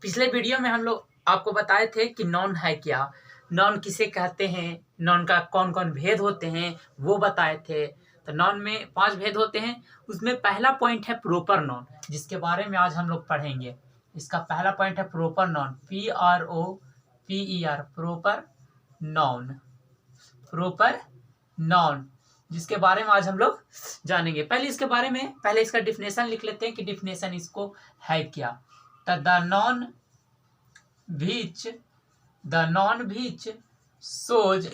पिछले वीडियो में हम लोग आपको बताए थे कि नॉन है क्या, नॉन किसे कहते हैं, नॉन का कौन कौन भेद होते हैं वो बताए थे। तो नॉन में 5 भेद होते हैं। उसमें पहला पॉइंट है प्रोपर नॉन, जिसके बारे में आज हम लोग पढ़ेंगे। इसका पहला पॉइंट है proper non, PROPER, proper non, proper non, जिसके बारे में आज हम लोग जानेंगे। पहले इसके बारे में इसका डिफिनेशन लिख लेते हैं कि डिफिनेशन इसको है क्या। The noun which shows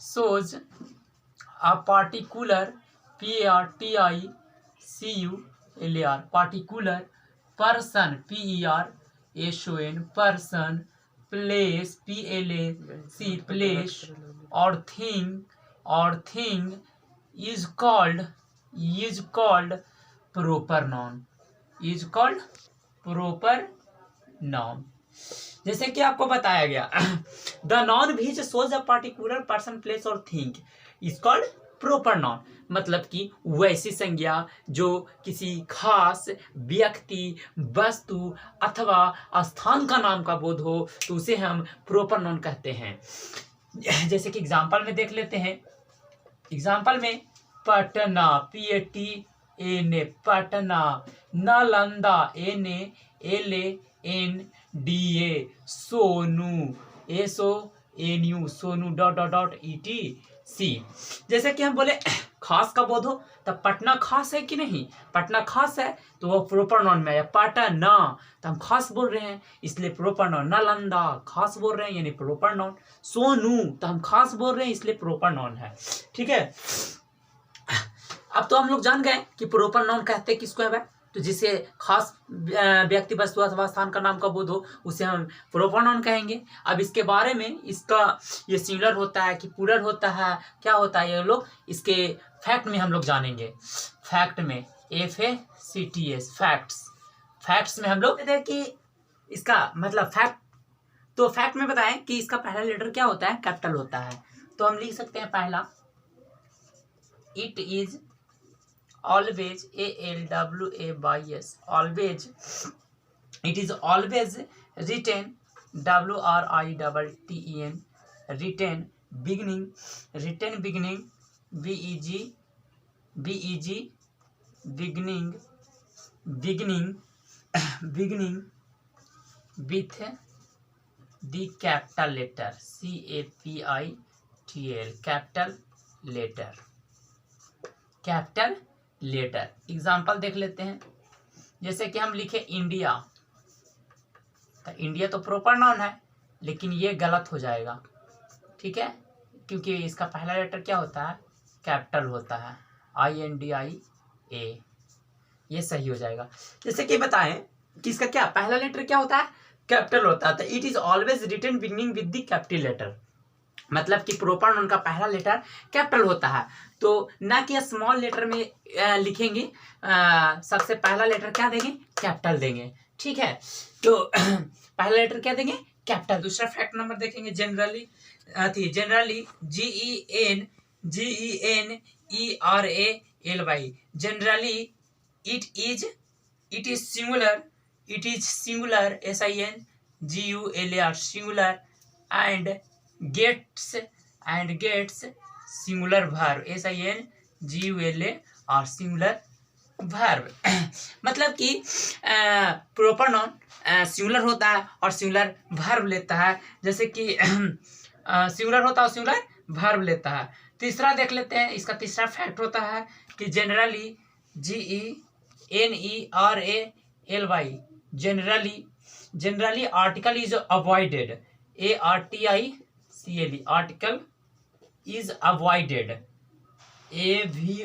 shows a particular particular person person, place place or thing is called proper noun। जैसे कि आपको बताया गया the noun which shows a particular person place और thing is called proper noun. मतलब कि वैसी संज्ञा जो किसी खास व्यक्ति, वस्तु अथवा स्थान का नाम का बोध हो तो उसे हम प्रोपर नॉन कहते हैं। जैसे कि एग्जाम्पल में देख लेते हैं। एग्जाम्पल में Patna PATNA Patna, Nalanda NALNDA, Sonu SONU Sonu .ETC। जैसे कि हम बोले खास का बोध हो तब पटना खास है कि नहीं, पटना खास है तो वो प्रोपर नॉन में आया। पटना तो हम खास बोल रहे हैं इसलिए प्रोपर नॉन। नालंदा खास बोल रहे हैं यानी प्रोपर नॉन। सोनू तो हम खास बोल रहे हैं इसलिए प्रोपर नॉन है। ठीक है, अब तो हम लोग जान गए कि प्रोपर नॉन कहते हैं किसको है। तो जिसे खास व्यक्ति, वस्तु अथवा स्थान का नाम का बोध हो उसे हम प्रोपर नॉन कहेंगे। अब इसके बारे में इसका ये सिंगुलर होता है कि प्लूरल होता है, क्या होता है, ये लोग इसके फैक्ट में हम लोग जानेंगे। फैक्ट में FACTS फैक्ट्स में हम लोग कहते हैं कि इसका मतलब फैक्ट। तो फैक्ट में बताएं कि इसका पहला लेटर क्या होता है, कैपिटल होता है। तो हम लिख सकते हैं पहला, it is always ALWAYS always, it is always written WRITTEN written beginning BEG beginning with the capital letter CAPITL capital letter. Example देख लेते हैं। जैसे कि हम लिखे इंडिया, तो इंडिया तो प्रोपर नाउन है लेकिन ये गलत हो जाएगा, ठीक है, क्योंकि इसका पहला लेटर क्या होता है, कैपिटल होता है, INDIA, ये सही हो जाएगा। जैसे कि बताएं कि इसका क्या पहला लेटर क्या होता है, कैपिटल होता है। तो it is always written beginning with the capital letter, मतलब कि प्रोपर नॉन का पहला लेटर कैपिटल होता है। तो ना कि स्मॉल लेटर में लिखेंगे, सबसे पहला लेटर क्या देंगे, कैपिटल देंगे। ठीक है, तो पहला लेटर क्या देंगे, कैपिटल। दूसरा फैक्ट नंबर देखेंगे, generally GENERALY, generally it is singular SINGULAR singular gets singular verb SINGULAR singular verb. मतलब कि प्रोपर नॉन सिंगुलर होता है और सिंगुलर वर्ब लेता है। जैसे कि सिंगुलर होता है और सिंगुलर वर्ब लेता है। तीसरा देख लेते हैं, इसका तीसरा फैक्ट होता है कि generally GENERALY generally article is avoided ARTICLE article is avoided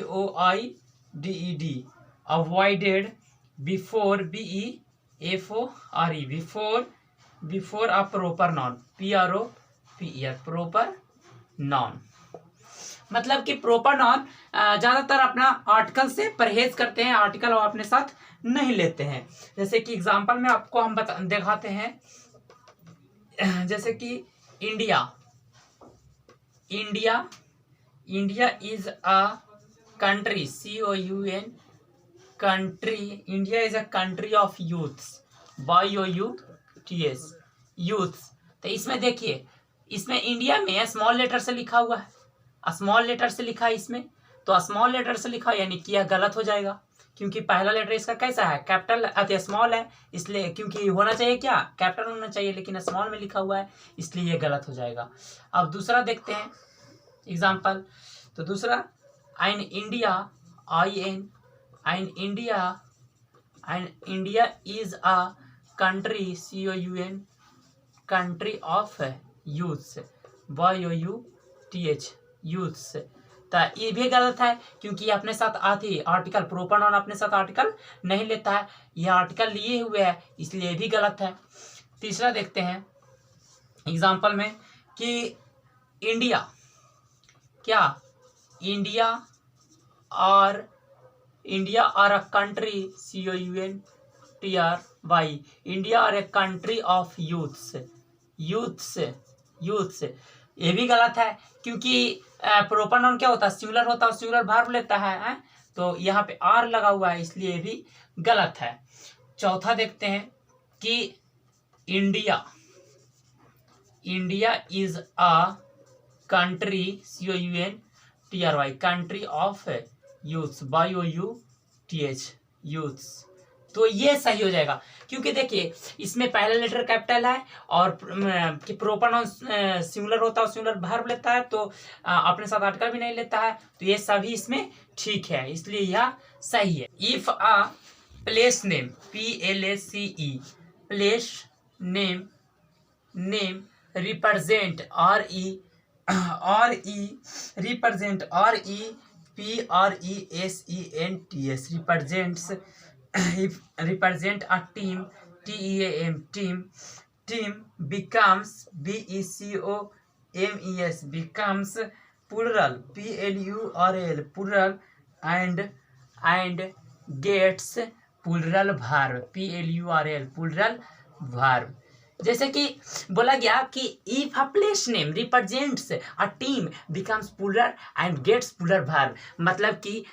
AVOIDED avoided before BEFORE before a proper non PROPER proper noun. मतलब कि प्रोपर नॉन ज़्यादातर अपना आर्टिकल से परहेज करते हैं, आर्टिकल वो अपने साथ नहीं लेते हैं। जैसे कि एग्जाम्पल में आपको हम दिखाते हैं। जैसे कि India is a country COUN country। India is a country of youths YOUTH, youth. तो इसमें देखिए, इसमें इंडिया में स्मॉल लेटर से लिखा हुआ है, स्मॉल लेटर से लिखा है इसमें, तो स्मॉल लेटर से लिखा यानी कि यह गलत हो जाएगा, क्योंकि पहला लेटर इसका कैसा है, कैपिटल अति स्मॉल है, इसलिए क्योंकि होना चाहिए क्या, कैपिटल होना चाहिए, लेकिन स्मॉल में लिखा हुआ है, इसलिए ये गलत हो जाएगा। अब दूसरा देखते हैं एग्जाम्पल। तो दूसरा, an India, an India is a country, COUN, country of youths, YOUTH, youths. तो ये भी गलत है, क्योंकि ये अपने साथ आती आर्टिकल, प्रोपर अपने साथ आर्टिकल नहीं लेता है, ये आर्टिकल लिए हुए है, इसलिए ये भी गलत है। तीसरा देखते हैं एग्जाम्पल में कि इंडिया, क्या इंडिया और अ कंट्री, COUNTRY, इंडिया और ए कंट्री ऑफ यूथ्स, ये भी गलत है, क्योंकि प्रोपर नाउन क्या होता है, सिंगुलर होता है, सिंगुलर वर्ब लेता है, तो यहाँ पे आर लगा हुआ है, इसलिए ये भी गलत है। चौथा देखते हैं कि India is a country, COUNTRY, country of youths, YOUTH, youths. तो ये सही हो जाएगा, क्योंकि देखिए इसमें पहला लेटर कैपिटल है और कि प्रोपर नाउन सिंगुलर होता है, सिंगुलर वर्ब लेता है, तो अपने साथ आर्टिकल भी नहीं लेता है, तो ये सभी इसमें ठीक है, इसलिए यह सही है। If a place name, PLACE, place name represent represent represent a team, team becomes becomes plural, plural, and gets plural verb, plural verb। जैसे कि बोला गया कि if a place name represents a team becomes plural and gets plural verb, मतलब कि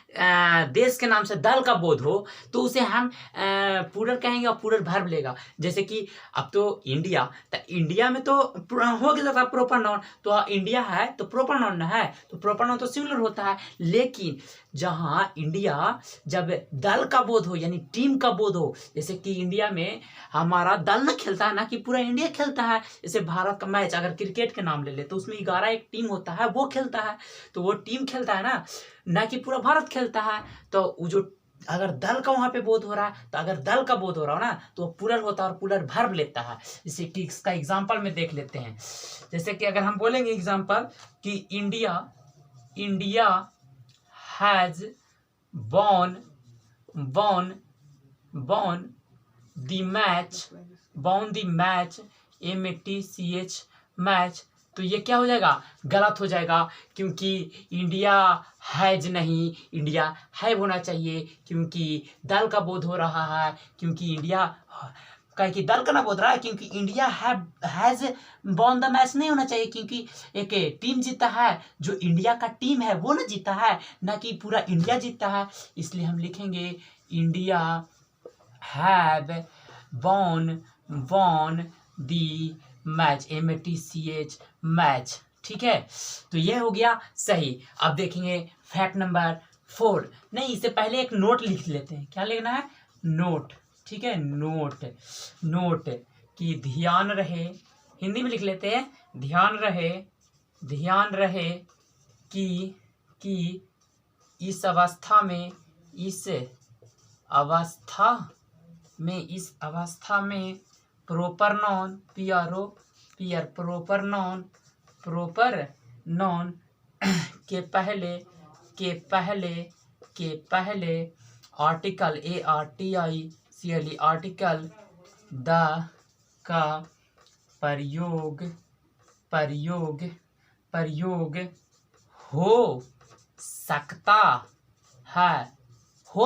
देश के नाम से दल का बोध हो तो उसे हम प्लूरल कहेंगे और प्लूरल वर्ब लेगा। जैसे कि अब तो इंडिया, तो इंडिया में तो हो गया प्रोपर नाउन, तो इंडिया है तो प्रोपर नाउन है, तो प्रोपर नाउन तो सिंगुलर होता है, लेकिन जहाँ इंडिया जब दल का बोध हो यानी टीम का बोध हो, जैसे कि इंडिया में हमारा दल ना खेलता है, ना कि पूरा इंडिया खेलता है। जैसे भारत का मैच अगर क्रिकेट के नाम ले ले तो उसमें 11 एक टीम होता है, वो खेलता है, तो वो टीम खेलता है ना कि पूरा भारत खेलता है। तो वो जो अगर दल का वहां पे बोध हो रहा है, तो अगर दल का बोध हो रहा हो ना तो वो प्लूरल होता है और प्लूरल वर्ब लेता है। जैसे कि इसका एग्जांपल में देख लेते हैं। जैसे कि अगर हम बोलेंगे एग्जांपल कि India has won the match, MATCH, match, तो ये क्या हो जाएगा, गलत हो जाएगा, क्योंकि इंडिया हैज नहीं, इंडिया हैव होना चाहिए, क्योंकि दल का बोध हो रहा है, क्योंकि इंडिया कहे कि दल का ना बोध रहा है, क्योंकि India has won the match नहीं होना चाहिए, क्योंकि एक टीम जीता है, जो इंडिया का टीम है वो ना जीता है, ना कि पूरा इंडिया जीता है, इसलिए हम लिखेंगे India have won the match, MATCH, match. ठीक है, तो ये हो गया सही। अब देखेंगे फैक्ट नंबर 4। नहीं, इससे पहले एक नोट लिख लेते हैं। क्या लिखना है, नोट। ठीक है, नोट कि ध्यान रहे, हिंदी में लिख लेते हैं, ध्यान रहे कि इस अवस्था में प्रोपर नॉन के पहले आर्टिकल ARTICLE, आर्टिकल द का प्रयोग हो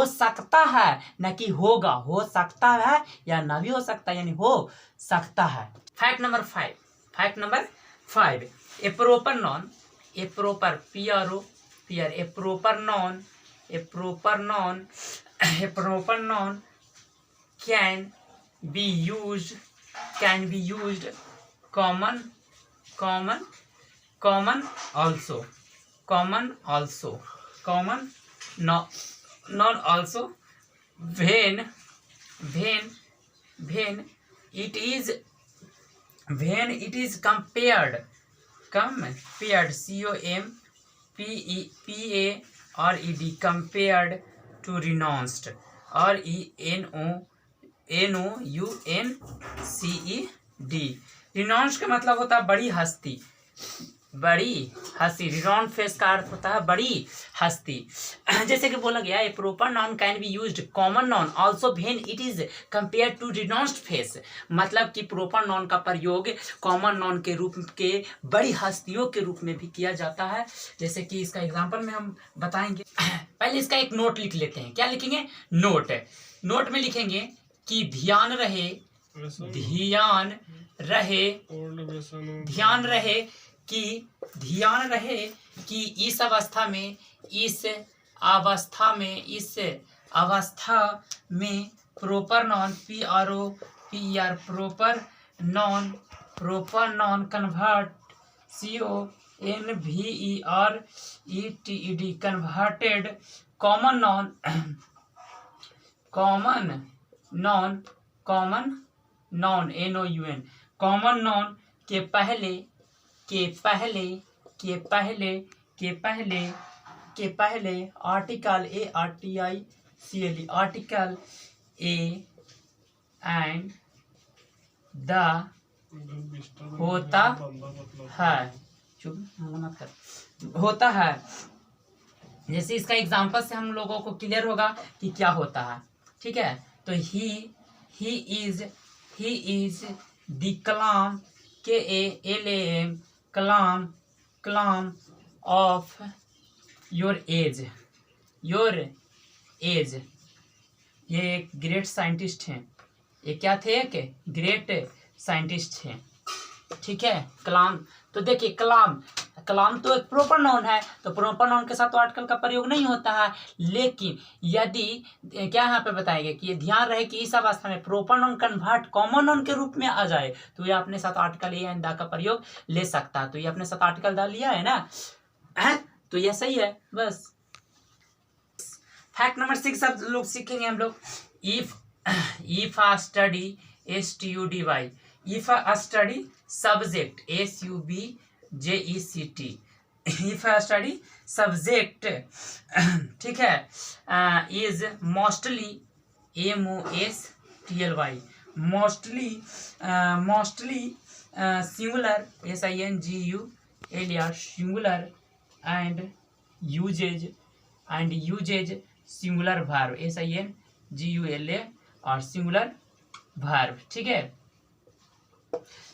सकता है, न कि होगा, हो सकता है या ना भी हो सकता है, यानी हो सकता है। Fact number 5, A proper non, can be used, can be used, common also, common non also, when it is compared, compared, compared to renounced, renounced। Renounce का मतलब होता है बड़ी हस्ती, रिनाउंड फेस का अर्थ होता है बड़ी हस्ती। जैसे कि बोला गया, a proper noun can be used common noun also when it is compare to renowned face, मतलब कि प्रॉपर नाउन का प्रयोग कॉमन नाउन के रूप के बड़ी हस्तियों के रूप में भी किया जाता है। जैसे कि इसका एग्जांपल में हम बताएंगे। पहले इसका एक नोट लिख लेते हैं। क्या लिखेंगे? नोट में लिखेंगे कि ध्यान रहे कि इस अवस्था में proper noun proper noun convert CONVERTED converted common noun NOUN common noun के पहले आर्टिकल A एंड द होता है। जैसे इसका एग्जांपल से हम लोगों को क्लियर होगा कि क्या होता है। ठीक है, तो he is the Kalam KALAM Kalam of your age. ये एक ग्रेट साइंटिस्ट हैं। ये क्या थे? एक ग्रेट साइंटिस्ट हैं। ठीक है, कलाम। तो देखिए, कलाम तो एक प्रॉपर नाउन है, तो प्रॉपर नाउन के साथ तो आर्टिकल का प्रयोग नहीं होता है। लेकिन यदि क्या यहाँ पे बताएंगे कि ये ध्यान रहे कि इस अवस्था में proper noun convert common noun के रूप में आ जाए, तो ये अपने साथ आर्टिकल ए एंड द का प्रयोग ले सकता है। तो ये अपने साथ आर्टिकल द लिया है ना, तो यह सही है। बस फैक्ट नंबर 6 अब लोग सीखेंगे हम लोग। If a study STUDY, if a study subject SUBJECT, if a study subject ठीक है is mostly MOSTLY mostly singular SINGULAR singular and uses singular verb SINGULA और सिंगुलर वर्ब। ठीक है,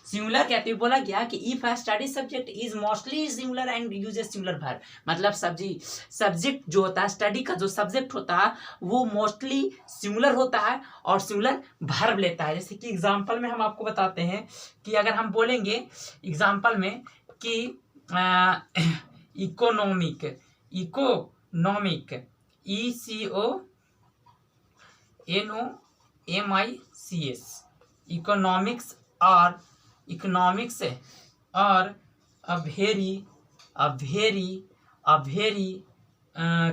सिंगुलर क्या बोला गया कि if a study subject is mostly singular and uses singular verb, मतलब सब्जेक्ट जो होता है, स्टडी का जो सब्जेक्ट होता है वो मोस्टली सिंगुलर होता है और सिंगुलर वर्ब लेता है। जैसे कि एग्जांपल में हम आपको बताते हैं कि अगर हम बोलेंगे एग्जांपल में कि इकोनॉमिक ECONOMICS इकोनॉमिक्स और a very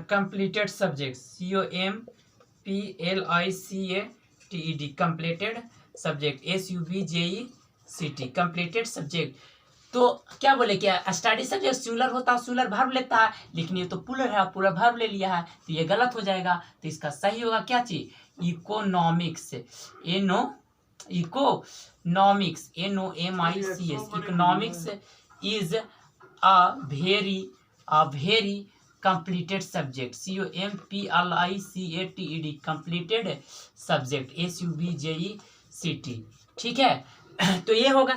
completed subject COMPLICATED completed subject SUBJECT completed subject। तो क्या बोले, क्या स्टडी सब्जेक्ट सिंगुलर होता है, सिंगुलर वर्ब लेता है, लेकिन ये तो प्लूरल है, प्लूरल वर्ब ले लिया है, तो ये गलत हो जाएगा। तो इसका सही होगा क्या चीज? Economics economics economics is a very completed subject COMPLICATED completed subject SUBJECT। ठीक है, तो ये होगा।